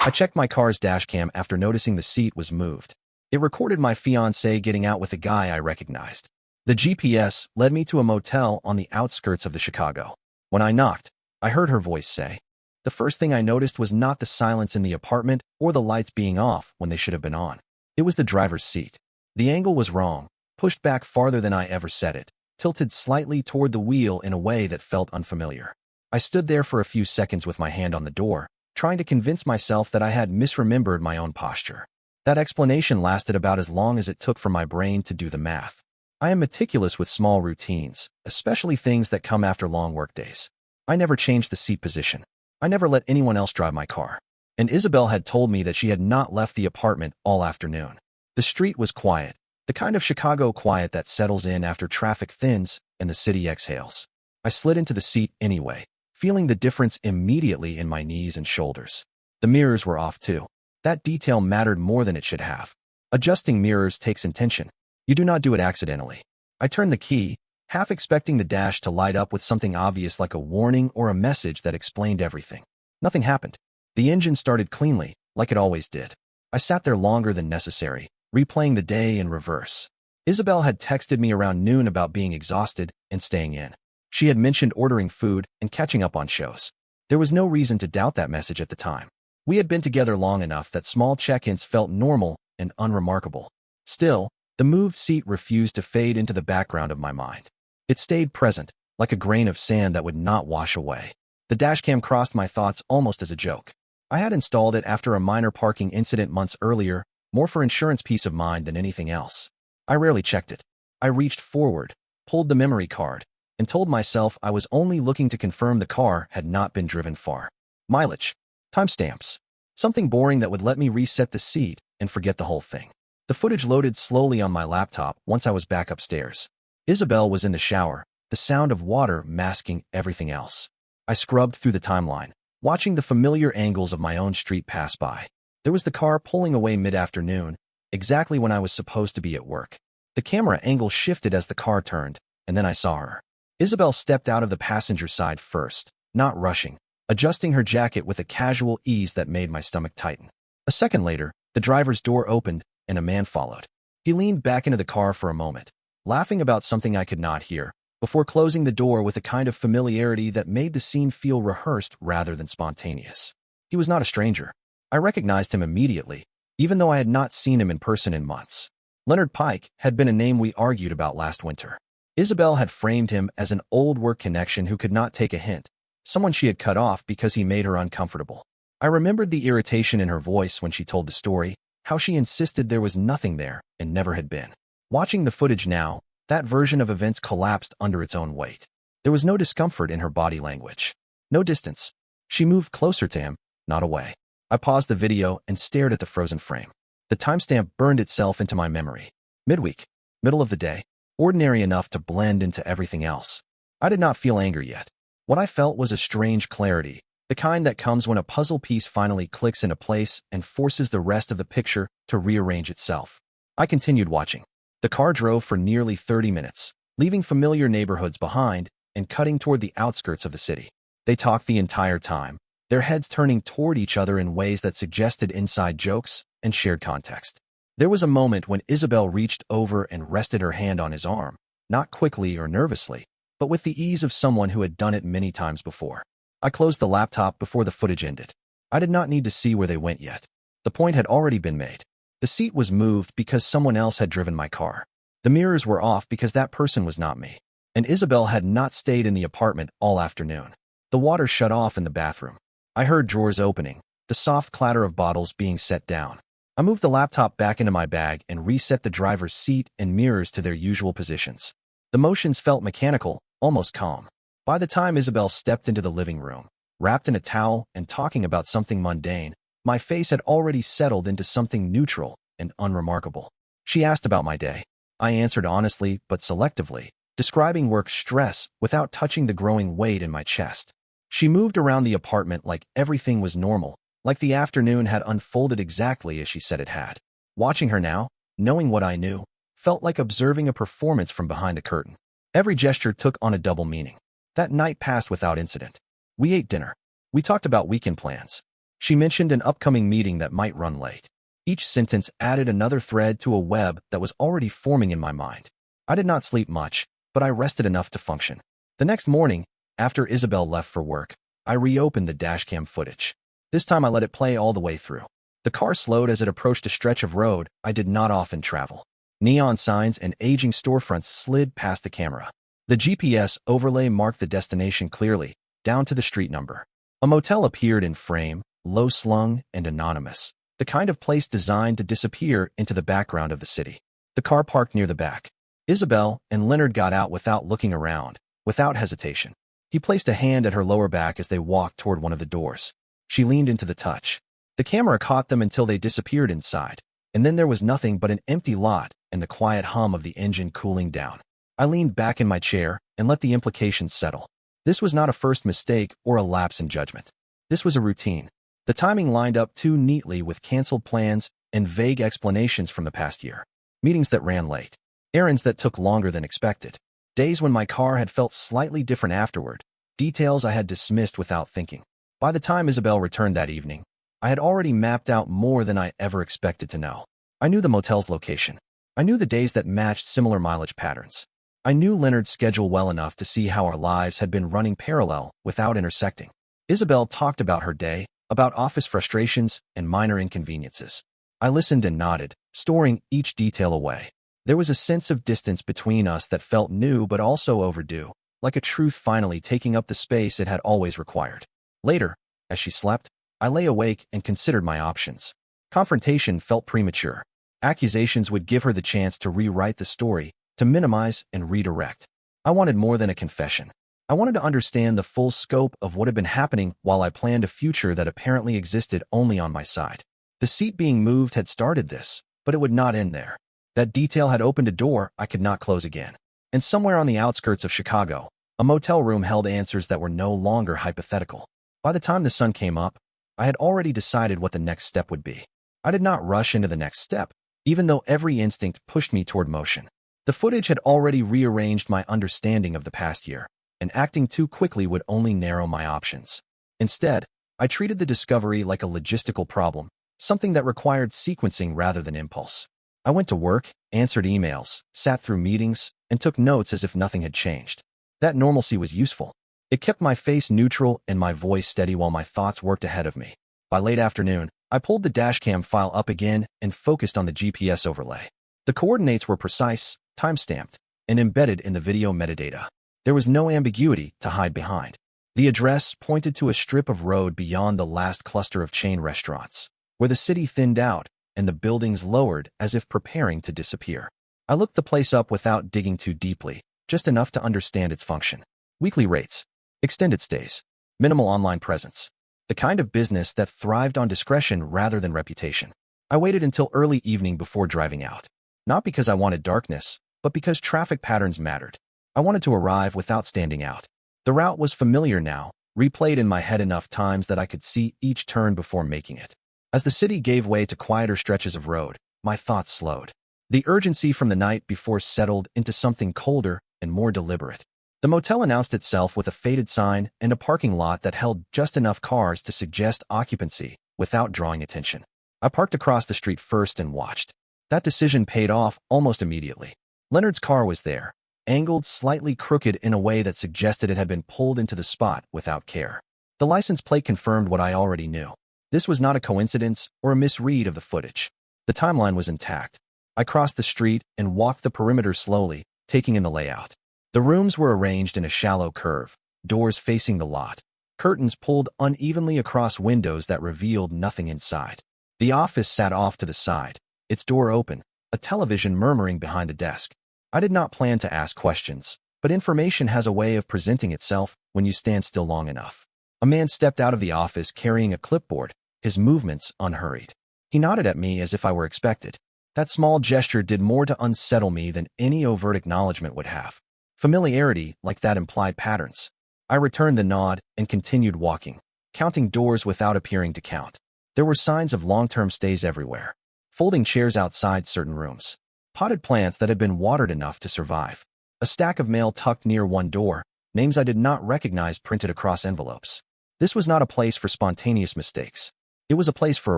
I checked my car's dashcam after noticing the seat was moved. It recorded my fiancée getting out with a guy I recognized. The GPS led me to a motel on the outskirts of the Chicago. When I knocked, I heard her voice say. The first thing I noticed was not the silence in the apartment or the lights being off when they should have been on. It was the driver's seat. The angle was wrong, pushed back farther than I ever set it, tilted slightly toward the wheel in a way that felt unfamiliar. I stood there for a few seconds with my hand on the door, trying to convince myself that I had misremembered my own posture. That explanation lasted about as long as it took for my brain to do the math. I am meticulous with small routines, especially things that come after long workdays. I never changed the seat position. I never let anyone else drive my car. And Isabel had told me that she had not left the apartment all afternoon. The street was quiet, the kind of Chicago quiet that settles in after traffic thins and the city exhales. I slid into the seat anyway, feeling the difference immediately in my knees and shoulders. The mirrors were off too. That detail mattered more than it should have. Adjusting mirrors takes intention. You do not do it accidentally. I turned the key, half expecting the dash to light up with something obvious like a warning or a message that explained everything. Nothing happened. The engine started cleanly, like it always did. I sat there longer than necessary, replaying the day in reverse. Isabel had texted me around noon about being exhausted and staying in. She had mentioned ordering food and catching up on shows. There was no reason to doubt that message at the time. We had been together long enough that small check-ins felt normal and unremarkable. Still, the moved seat refused to fade into the background of my mind. It stayed present, like a grain of sand that would not wash away. The dashcam crossed my thoughts almost as a joke. I had installed it after a minor parking incident months earlier, more for insurance peace of mind than anything else. I rarely checked it. I reached forward, pulled the memory card, and told myself I was only looking to confirm the car had not been driven far. Mileage. Timestamps. Something boring that would let me reset the seat and forget the whole thing. The footage loaded slowly on my laptop once I was back upstairs. Isabel was in the shower, the sound of water masking everything else. I scrubbed through the timeline, watching the familiar angles of my own street pass by. There was the car pulling away mid-afternoon, exactly when I was supposed to be at work. The camera angle shifted as the car turned, and then I saw her. Isabel stepped out of the passenger side first, not rushing, adjusting her jacket with a casual ease that made my stomach tighten. A second later, the driver's door opened, and a man followed. He leaned back into the car for a moment, laughing about something I could not hear, before closing the door with a kind of familiarity that made the scene feel rehearsed rather than spontaneous. He was not a stranger. I recognized him immediately, even though I had not seen him in person in months. Leonard Pike had been a name we argued about last winter. Isabel had framed him as an old work connection who could not take a hint, someone she had cut off because he made her uncomfortable. I remembered the irritation in her voice when she told the story, how she insisted there was nothing there and never had been. Watching the footage now, that version of events collapsed under its own weight. There was no discomfort in her body language. No distance. She moved closer to him, not away. I paused the video and stared at the frozen frame. The timestamp burned itself into my memory. Midweek. Middle of the day. Ordinary enough to blend into everything else. I did not feel anger yet. What I felt was a strange clarity, the kind that comes when a puzzle piece finally clicks into place and forces the rest of the picture to rearrange itself. I continued watching. The car drove for nearly 30 minutes, leaving familiar neighborhoods behind and cutting toward the outskirts of the city. They talked the entire time, their heads turning toward each other in ways that suggested inside jokes and shared context. There was a moment when Isabel reached over and rested her hand on his arm, not quickly or nervously, but with the ease of someone who had done it many times before. I closed the laptop before the footage ended. I did not need to see where they went yet. The point had already been made. The seat was moved because someone else had driven my car. The mirrors were off because that person was not me. And Isabel had not stayed in the apartment all afternoon. The water shut off in the bathroom. I heard drawers opening, the soft clatter of bottles being set down. I moved the laptop back into my bag and reset the driver's seat and mirrors to their usual positions. The motions felt mechanical, almost calm. By the time Isabel stepped into the living room, wrapped in a towel and talking about something mundane, my face had already settled into something neutral and unremarkable. She asked about my day. I answered honestly but selectively, describing work stress without touching the growing weight in my chest. She moved around the apartment like everything was normal, like the afternoon had unfolded exactly as she said it had. Watching her now, knowing what I knew, felt like observing a performance from behind the curtain. Every gesture took on a double meaning. That night passed without incident. We ate dinner. We talked about weekend plans. She mentioned an upcoming meeting that might run late. Each sentence added another thread to a web that was already forming in my mind. I did not sleep much, but I rested enough to function. The next morning, after Isabel left for work, I reopened the dashcam footage. This time I let it play all the way through. The car slowed as it approached a stretch of road I did not often travel. Neon signs and aging storefronts slid past the camera. The GPS overlay marked the destination clearly, down to the street number. A motel appeared in frame, low-slung and anonymous, the kind of place designed to disappear into the background of the city. The car parked near the back. Isabel and Leonard got out without looking around, without hesitation. He placed a hand at her lower back as they walked toward one of the doors. She leaned into the touch. The camera caught them until they disappeared inside, and then there was nothing but an empty lot and the quiet hum of the engine cooling down. I leaned back in my chair and let the implications settle. This was not a first mistake or a lapse in judgment. This was a routine. The timing lined up too neatly with canceled plans and vague explanations from the past year. Meetings that ran late. Errands that took longer than expected. Days when my car had felt slightly different afterward. Details I had dismissed without thinking. By the time Isabel returned that evening, I had already mapped out more than I ever expected to know. I knew the motel's location. I knew the days that matched similar mileage patterns. I knew Leonard's schedule well enough to see how our lives had been running parallel without intersecting. Isabel talked about her day, about office frustrations and minor inconveniences. I listened and nodded, storing each detail away. There was a sense of distance between us that felt new but also overdue, like a truth finally taking up the space it had always required. Later, as she slept, I lay awake and considered my options. Confrontation felt premature. Accusations would give her the chance to rewrite the story, to minimize and redirect. I wanted more than a confession. I wanted to understand the full scope of what had been happening while I planned a future that apparently existed only on my side. The seat being moved had started this, but it would not end there. That detail had opened a door I could not close again. And somewhere on the outskirts of Chicago, a motel room held answers that were no longer hypothetical. By the time the sun came up, I had already decided what the next step would be. I did not rush into the next step, even though every instinct pushed me toward motion. The footage had already rearranged my understanding of the past year, and acting too quickly would only narrow my options. Instead, I treated the discovery like a logistical problem, something that required sequencing rather than impulse. I went to work, answered emails, sat through meetings, and took notes as if nothing had changed. That normalcy was useful. It kept my face neutral and my voice steady while my thoughts worked ahead of me. By late afternoon, I pulled the dashcam file up again and focused on the GPS overlay. The coordinates were precise, time-stamped, and embedded in the video metadata. There was no ambiguity to hide behind. The address pointed to a strip of road beyond the last cluster of chain restaurants, where the city thinned out and the buildings lowered as if preparing to disappear. I looked the place up without digging too deeply, just enough to understand its function. Weekly rates, extended stays, minimal online presence. The kind of business that thrived on discretion rather than reputation. I waited until early evening before driving out. Not because I wanted darkness, but because traffic patterns mattered. I wanted to arrive without standing out. The route was familiar now, replayed in my head enough times that I could see each turn before making it. As the city gave way to quieter stretches of road, my thoughts slowed. The urgency from the night before settled into something colder and more deliberate. The motel announced itself with a faded sign and a parking lot that held just enough cars to suggest occupancy without drawing attention. I parked across the street first and watched. That decision paid off almost immediately. Leonard's car was there, angled slightly crooked in a way that suggested it had been pulled into the spot without care. The license plate confirmed what I already knew. This was not a coincidence or a misread of the footage. The timeline was intact. I crossed the street and walked the perimeter slowly, taking in the layout. The rooms were arranged in a shallow curve, doors facing the lot, curtains pulled unevenly across windows that revealed nothing inside. The office sat off to the side, its door open, a television murmuring behind the desk. I did not plan to ask questions, but information has a way of presenting itself when you stand still long enough. A man stepped out of the office carrying a clipboard, his movements unhurried. He nodded at me as if I were expected. That small gesture did more to unsettle me than any overt acknowledgement would have. Familiarity like that implied patterns. I returned the nod and continued walking, counting doors without appearing to count. There were signs of long-term stays everywhere. Folding chairs outside certain rooms. Potted plants that had been watered enough to survive. A stack of mail tucked near one door, names I did not recognize printed across envelopes. This was not a place for spontaneous mistakes. It was a place for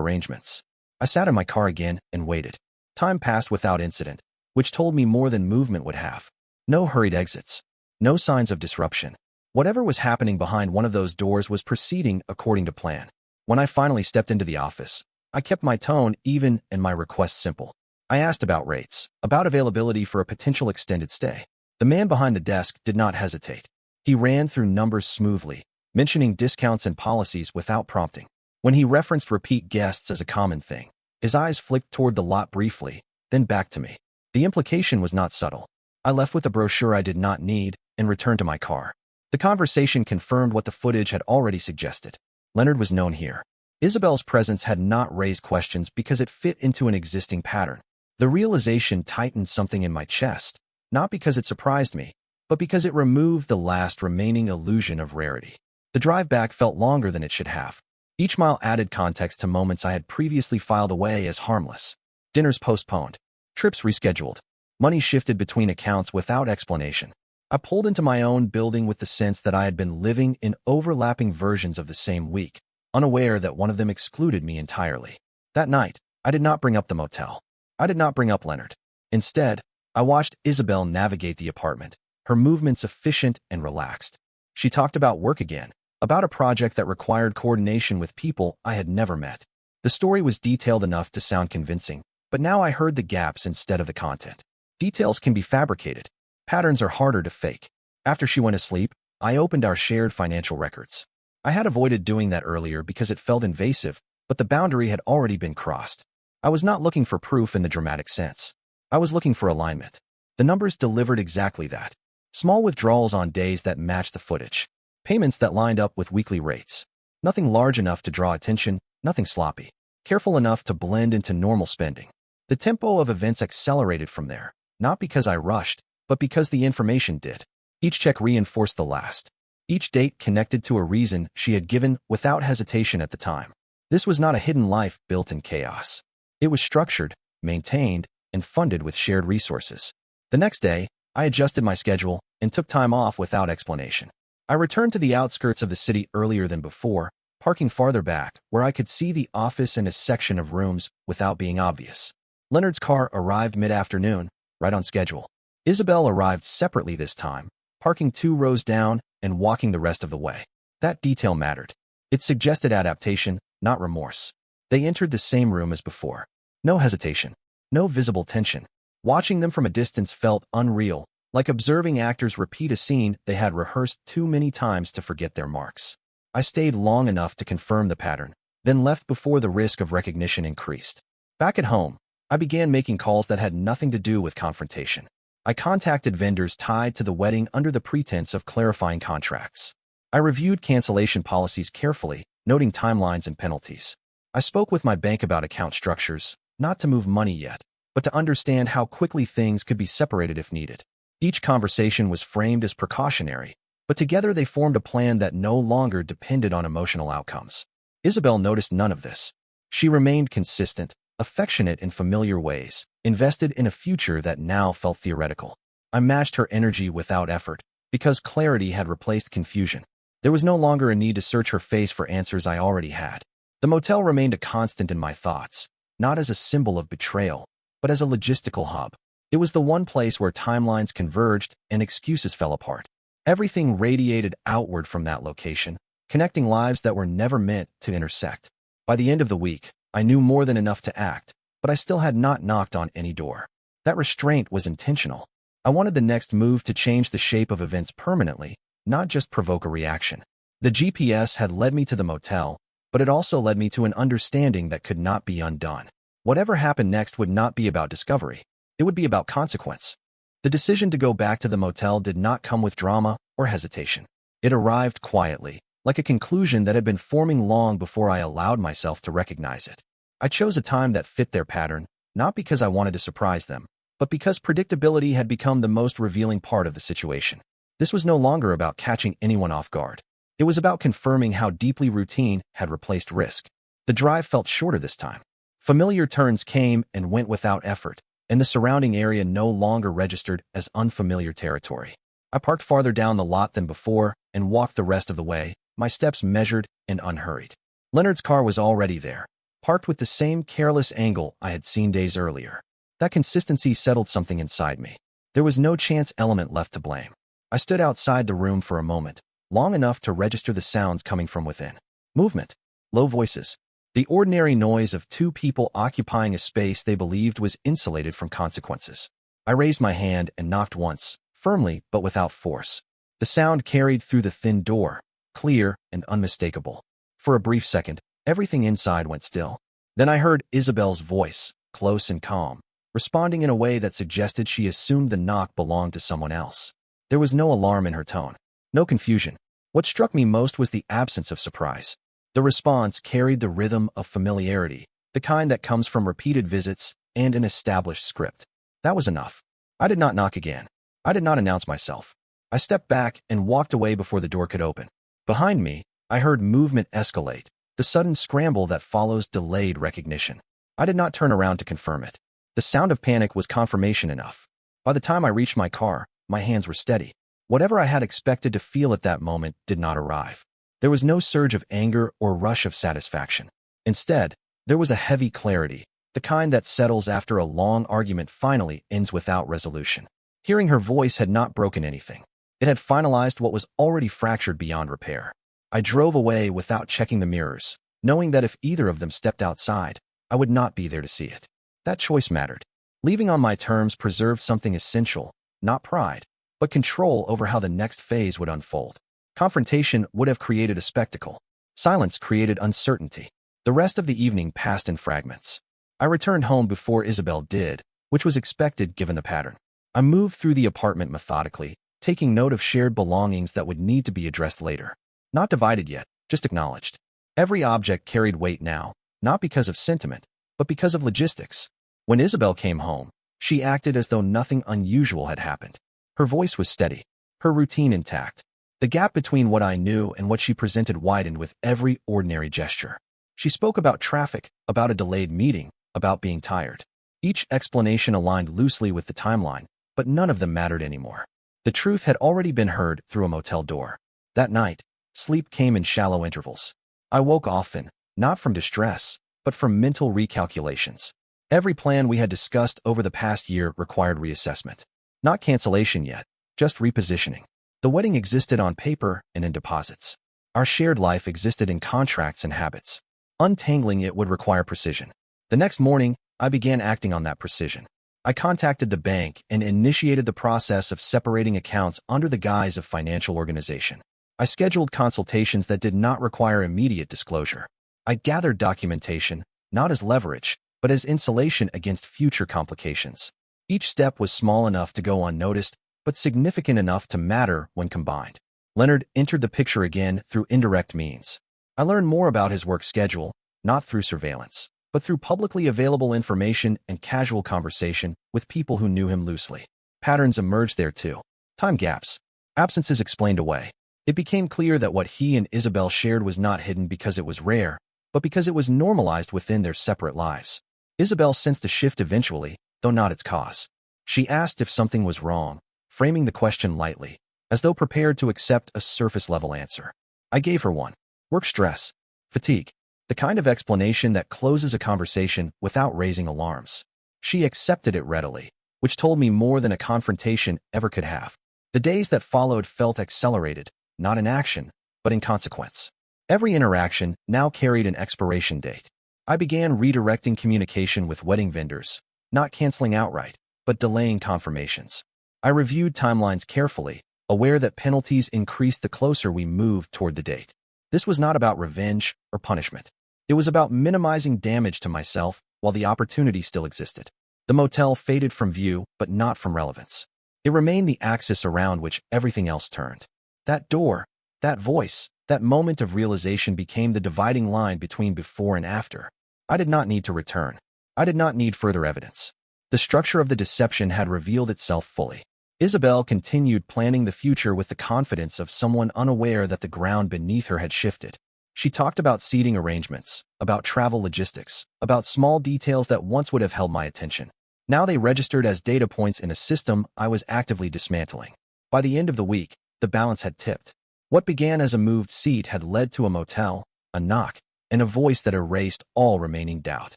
arrangements. I sat in my car again and waited. Time passed without incident, which told me more than movement would have. No hurried exits. No signs of disruption. Whatever was happening behind one of those doors was proceeding according to plan. When I finally stepped into the office, I kept my tone even and my request simple. I asked about rates, about availability for a potential extended stay. The man behind the desk did not hesitate. He ran through numbers smoothly, mentioning discounts and policies without prompting. When he referenced repeat guests as a common thing, his eyes flicked toward the lot briefly, then back to me. The implication was not subtle. I left with a brochure I did not need and returned to my car. The conversation confirmed what the footage had already suggested. Leonard was known here. Isabel's presence had not raised questions because it fit into an existing pattern. The realization tightened something in my chest, not because it surprised me, but because it removed the last remaining illusion of rarity. The drive back felt longer than it should have. Each mile added context to moments I had previously filed away as harmless. Dinners postponed. Trips rescheduled. Money shifted between accounts without explanation. I pulled into my own building with the sense that I had been living in overlapping versions of the same week, unaware that one of them excluded me entirely. That night, I did not bring up the motel. I did not bring up Leonard. Instead, I watched Isabel navigate the apartment, her movements efficient and relaxed. She talked about work again, about a project that required coordination with people I had never met. The story was detailed enough to sound convincing, but now I heard the gaps instead of the content. Details can be fabricated. Patterns are harder to fake. After she went asleep, I opened our shared financial records. I had avoided doing that earlier because it felt invasive, but the boundary had already been crossed. I was not looking for proof in the dramatic sense. I was looking for alignment. The numbers delivered exactly that. Small withdrawals on days that matched the footage. Payments that lined up with weekly rates. Nothing large enough to draw attention, nothing sloppy. Careful enough to blend into normal spending. The tempo of events accelerated from there, not because I rushed, but because the information did. Each check reinforced the last. Each date connected to a reason she had given without hesitation at the time. This was not a hidden life built in chaos. It was structured, maintained, and funded with shared resources. The next day, I adjusted my schedule and took time off without explanation. I returned to the outskirts of the city earlier than before, parking farther back where I could see the office and a section of rooms without being obvious. Leonard's car arrived mid-afternoon, right on schedule. Isabel arrived separately this time, parking 2 rows down and walking the rest of the way. That detail mattered. It suggested adaptation, not remorse. They entered the same room as before. No hesitation. No visible tension. Watching them from a distance felt unreal, like observing actors repeat a scene they had rehearsed too many times to forget their marks. I stayed long enough to confirm the pattern, then left before the risk of recognition increased. Back at home, I began making calls that had nothing to do with confrontation. I contacted vendors tied to the wedding under the pretense of clarifying contracts. I reviewed cancellation policies carefully, noting timelines and penalties. I spoke with my bank about account structures, not to move money yet, but to understand how quickly things could be separated if needed. Each conversation was framed as precautionary, but together they formed a plan that no longer depended on emotional outcomes. Isabel noticed none of this. She remained consistent, affectionate in familiar ways, invested in a future that now felt theoretical. I matched her energy without effort, because clarity had replaced confusion. There was no longer a need to search her face for answers I already had. The motel remained a constant in my thoughts, not as a symbol of betrayal, but as a logistical hub. It was the one place where timelines converged and excuses fell apart. Everything radiated outward from that location, connecting lives that were never meant to intersect. By the end of the week, I knew more than enough to act, but I still had not knocked on any door. That restraint was intentional. I wanted the next move to change the shape of events permanently, not just provoke a reaction. The GPS had led me to the motel, but it also led me to an understanding that could not be undone. Whatever happened next would not be about discovery. It would be about consequence. The decision to go back to the motel did not come with drama or hesitation. It arrived quietly, like a conclusion that had been forming long before I allowed myself to recognize it. I chose a time that fit their pattern, not because I wanted to surprise them, but because predictability had become the most revealing part of the situation. This was no longer about catching anyone off guard. It was about confirming how deeply routine had replaced risk. The drive felt shorter this time. Familiar turns came and went without effort, and the surrounding area no longer registered as unfamiliar territory. I parked farther down the lot than before and walked the rest of the way, my steps measured and unhurried. Leonard's car was already there, parked with the same careless angle I had seen days earlier. That consistency settled something inside me. There was no chance element left to blame. I stood outside the room for a moment, long enough to register the sounds coming from within. Movement, low voices, the ordinary noise of two people occupying a space they believed was insulated from consequences. I raised my hand and knocked once, firmly but without force. The sound carried through the thin door, clear and unmistakable. For a brief second, everything inside went still. Then I heard Isabel's voice, close and calm, responding in a way that suggested she assumed the knock belonged to someone else. There was no alarm in her tone, no confusion. What struck me most was the absence of surprise. The response carried the rhythm of familiarity, the kind that comes from repeated visits and an established script. That was enough. I did not knock again. I did not announce myself. I stepped back and walked away before the door could open. Behind me, I heard movement escalate, the sudden scramble that follows delayed recognition. I did not turn around to confirm it. The sound of panic was confirmation enough. By the time I reached my car, my hands were steady. Whatever I had expected to feel at that moment did not arrive. There was no surge of anger or rush of satisfaction. Instead, there was a heavy clarity, the kind that settles after a long argument finally ends without resolution. Hearing her voice had not broken anything. It had finalized what was already fractured beyond repair. I drove away without checking the mirrors, knowing that if either of them stepped outside, I would not be there to see it. That choice mattered. Leaving on my terms preserved something essential, not pride, but control over how the next phase would unfold. Confrontation would have created a spectacle. Silence created uncertainty. The rest of the evening passed in fragments. I returned home before Isabel did, which was expected given the pattern. I moved through the apartment methodically, taking note of shared belongings that would need to be addressed later. Not divided yet, just acknowledged. Every object carried weight now, not because of sentiment, but because of logistics. When Isabel came home, she acted as though nothing unusual had happened. Her voice was steady, her routine intact. The gap between what I knew and what she presented widened with every ordinary gesture. She spoke about traffic, about a delayed meeting, about being tired. Each explanation aligned loosely with the timeline, but none of them mattered anymore. The truth had already been heard through a motel door. That night, sleep came in shallow intervals. I woke often, not from distress, but from mental recalculations. Every plan we had discussed over the past year required reassessment. Not cancellation yet, just repositioning. The wedding existed on paper and in deposits. Our shared life existed in contracts and habits. Untangling it would require precision. The next morning, I began acting on that precision. I contacted the bank and initiated the process of separating accounts under the guise of financial organization. I scheduled consultations that did not require immediate disclosure. I gathered documentation, not as leverage, but as insulation against future complications. Each step was small enough to go unnoticed, but significant enough to matter when combined. Leonard entered the picture again through indirect means. I learned more about his work schedule, not through surveillance, but through publicly available information and casual conversation with people who knew him loosely. Patterns emerged there too. Time gaps. Absences explained away. It became clear that what he and Isabel shared was not hidden because it was rare, but because it was normalized within their separate lives. Isabel sensed a shift eventually, though not its cause. She asked if something was wrong, framing the question lightly, as though prepared to accept a surface-level answer. I gave her one. Work stress. Fatigue. The kind of explanation that closes a conversation without raising alarms. She accepted it readily, which told me more than a confrontation ever could have. The days that followed felt accelerated, not in action, but in consequence. Every interaction now carried an expiration date. I began redirecting communication with wedding vendors, not canceling outright, but delaying confirmations. I reviewed timelines carefully, aware that penalties increased the closer we moved toward the date. This was not about revenge or punishment. It was about minimizing damage to myself while the opportunity still existed. The motel faded from view, but not from relevance. It remained the axis around which everything else turned. That door, that voice, that moment of realization became the dividing line between before and after. I did not need to return. I did not need further evidence. The structure of the deception had revealed itself fully. Isabel continued planning the future with the confidence of someone unaware that the ground beneath her had shifted. She talked about seating arrangements, about travel logistics, about small details that once would have held my attention. Now they registered as data points in a system I was actively dismantling. By the end of the week, the balance had tipped. What began as a moved seat had led to a motel, a knock, and a voice that erased all remaining doubt.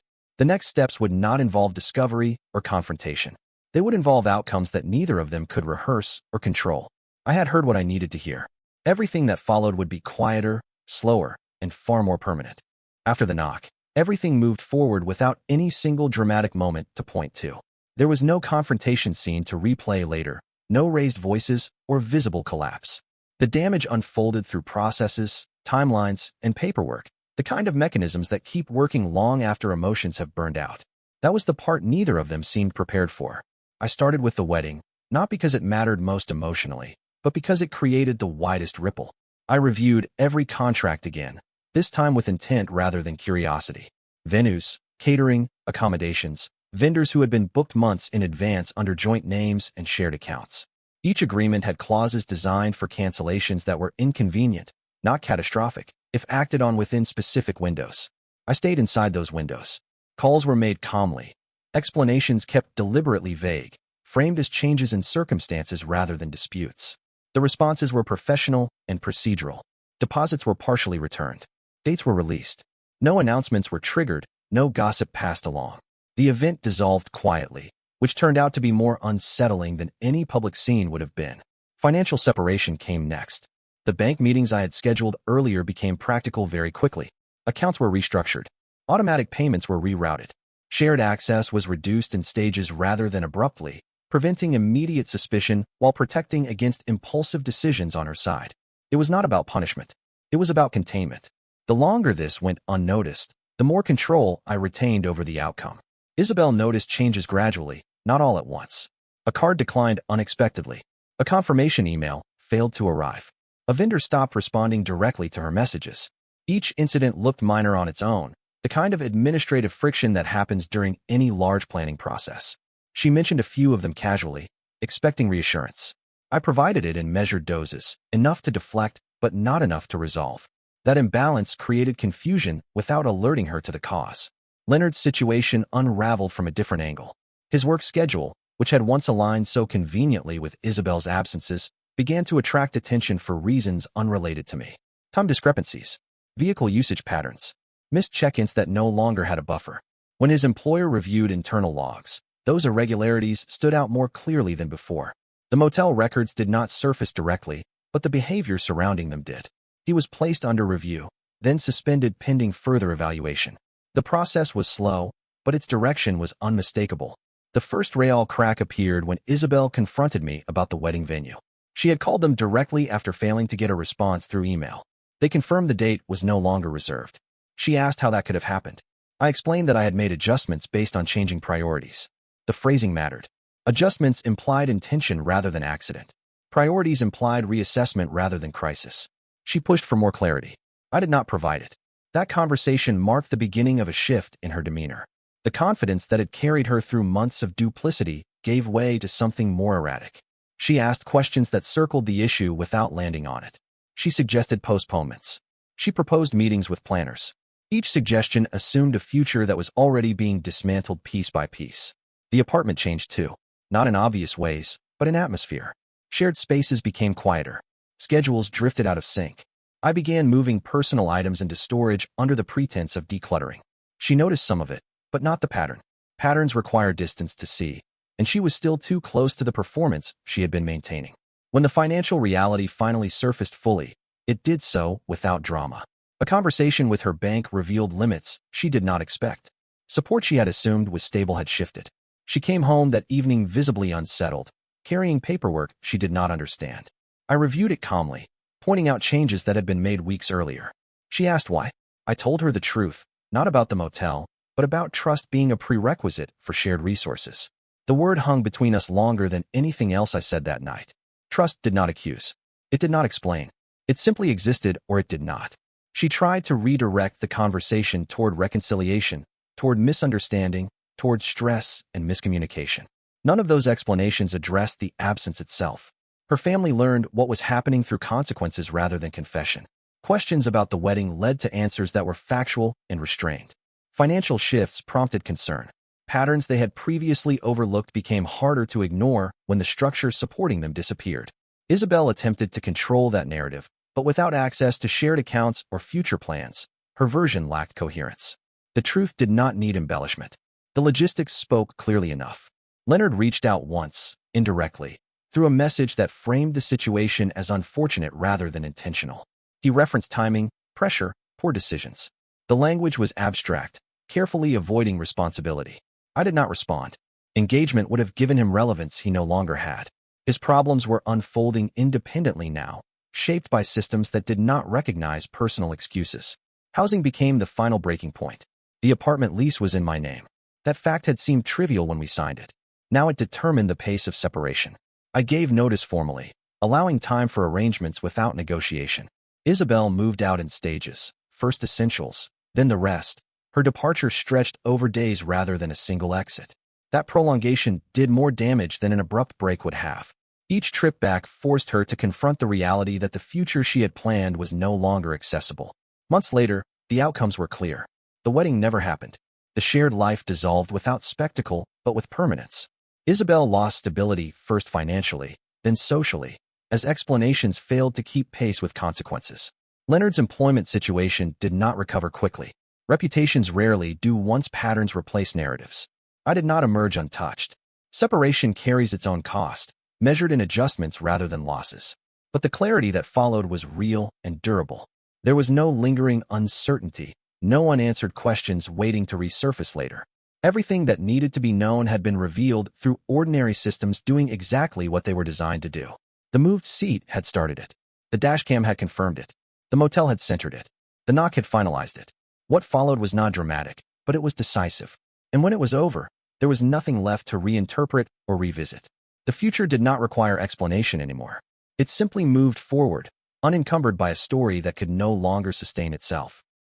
The next steps would not involve discovery or confrontation. They would involve outcomes that neither of them could rehearse or control. I had heard what I needed to hear. Everything that followed would be quieter, slower, and far more permanent. After the knock, everything moved forward without any single dramatic moment to point to. There was no confrontation scene to replay later, no raised voices or visible collapse. The damage unfolded through processes, timelines, and paperwork, the kind of mechanisms that keep working long after emotions have burned out. That was the part neither of them seemed prepared for. I started with the wedding, not because it mattered most emotionally, but because it created the widest ripple. I reviewed every contract again, this time with intent rather than curiosity. Venues, catering, accommodations, vendors who had been booked months in advance under joint names and shared accounts. Each agreement had clauses designed for cancellations that were inconvenient, not catastrophic, if acted on within specific windows. I stayed inside those windows. Calls were made calmly. Explanations kept deliberately vague, framed as changes in circumstances rather than disputes. The responses were professional and procedural. Deposits were partially returned. Dates were released. No announcements were triggered, no gossip passed along. The event dissolved quietly, which turned out to be more unsettling than any public scene would have been. Financial separation came next. The bank meetings I had scheduled earlier became practical very quickly. Accounts were restructured. Automatic payments were rerouted. Shared access was reduced in stages rather than abruptly, preventing immediate suspicion while protecting against impulsive decisions on her side. It was not about punishment. It was about containment. The longer this went unnoticed, the more control I retained over the outcome. Isabel noticed changes gradually, not all at once. A card declined unexpectedly. A confirmation email failed to arrive. A vendor stopped responding directly to her messages. Each incident looked minor on its own, the kind of administrative friction that happens during any large planning process. She mentioned a few of them casually, expecting reassurance. I provided it in measured doses, enough to deflect, but not enough to resolve. That imbalance created confusion without alerting her to the cause. Leonard's situation unraveled from a different angle. His work schedule, which had once aligned so conveniently with Isabel's absences, began to attract attention for reasons unrelated to me. Time discrepancies, vehicle usage patterns, missed check-ins that no longer had a buffer. When his employer reviewed internal logs, those irregularities stood out more clearly than before. The motel records did not surface directly, but the behavior surrounding them did. He was placed under review, then suspended pending further evaluation. The process was slow, but its direction was unmistakable. The first real crack appeared when Isabel confronted me about the wedding venue. She had called them directly after failing to get a response through email. They confirmed the date was no longer reserved. She asked how that could have happened. I explained that I had made adjustments based on changing priorities. The phrasing mattered. Adjustments implied intention rather than accident. Priorities implied reassessment rather than crisis. She pushed for more clarity. I did not provide it. That conversation marked the beginning of a shift in her demeanor. The confidence that had carried her through months of duplicity gave way to something more erratic. She asked questions that circled the issue without landing on it. She suggested postponements. She proposed meetings with planners. Each suggestion assumed a future that was already being dismantled piece by piece. The apartment changed too, not in obvious ways, but in atmosphere. Shared spaces became quieter. Schedules drifted out of sync. I began moving personal items into storage under the pretense of decluttering. She noticed some of it, but not the pattern. Patterns require distance to see, and she was still too close to the performance she had been maintaining. When the financial reality finally surfaced fully, it did so without drama. A conversation with her bank revealed limits she did not expect. Support she had assumed was stable had shifted. She came home that evening visibly unsettled, carrying paperwork she did not understand. I reviewed it calmly, pointing out changes that had been made weeks earlier. She asked why. I told her the truth, not about the motel, but about trust being a prerequisite for shared resources. The word hung between us longer than anything else I said that night. Trust did not accuse. It did not explain. It simply existed or it did not. She tried to redirect the conversation toward reconciliation, toward misunderstanding, toward stress and miscommunication. None of those explanations addressed the absence itself. Her family learned what was happening through consequences rather than confession. Questions about the wedding led to answers that were factual and restrained. Financial shifts prompted concern. Patterns they had previously overlooked became harder to ignore when the structure supporting them disappeared. Isabel attempted to control that narrative, but without access to shared accounts or future plans, Her version lacked coherence. The truth did not need embellishment. The logistics spoke clearly enough. Leonard reached out once, indirectly, through a message that framed the situation as unfortunate rather than intentional. He referenced timing, pressure, poor decisions. The language was abstract, carefully avoiding responsibility. I did not respond. Engagement would have given him relevance he no longer had. His problems were unfolding independently now, shaped by systems that did not recognize personal excuses. Housing became the final breaking point. The apartment lease was in my name. That fact had seemed trivial when we signed it. Now it determined the pace of separation. I gave notice formally, allowing time for arrangements without negotiation. Isabel moved out in stages, first essentials, then the rest. Her departure stretched over days rather than a single exit. That prolongation did more damage than an abrupt break would have. Each trip back forced her to confront the reality that the future she had planned was no longer accessible. Months later, the outcomes were clear. The wedding never happened. The shared life dissolved without spectacle, but with permanence. Isabel lost stability, first financially, then socially, as explanations failed to keep pace with consequences. Leonard's employment situation did not recover quickly. Reputations rarely do once patterns replace narratives. I did not emerge untouched. Separation carries its own cost, measured in adjustments rather than losses. But the clarity that followed was real and durable. There was no lingering uncertainty, no unanswered questions waiting to resurface later. Everything that needed to be known had been revealed through ordinary systems doing exactly what they were designed to do. The moved seat had started it. The dashcam had confirmed it. The motel had centered it. The knock had finalized it. What followed was not dramatic, but it was decisive. And when it was over, there was nothing left to reinterpret or revisit. The future did not require explanation anymore. It simply moved forward, unencumbered by a story that could no longer sustain itself.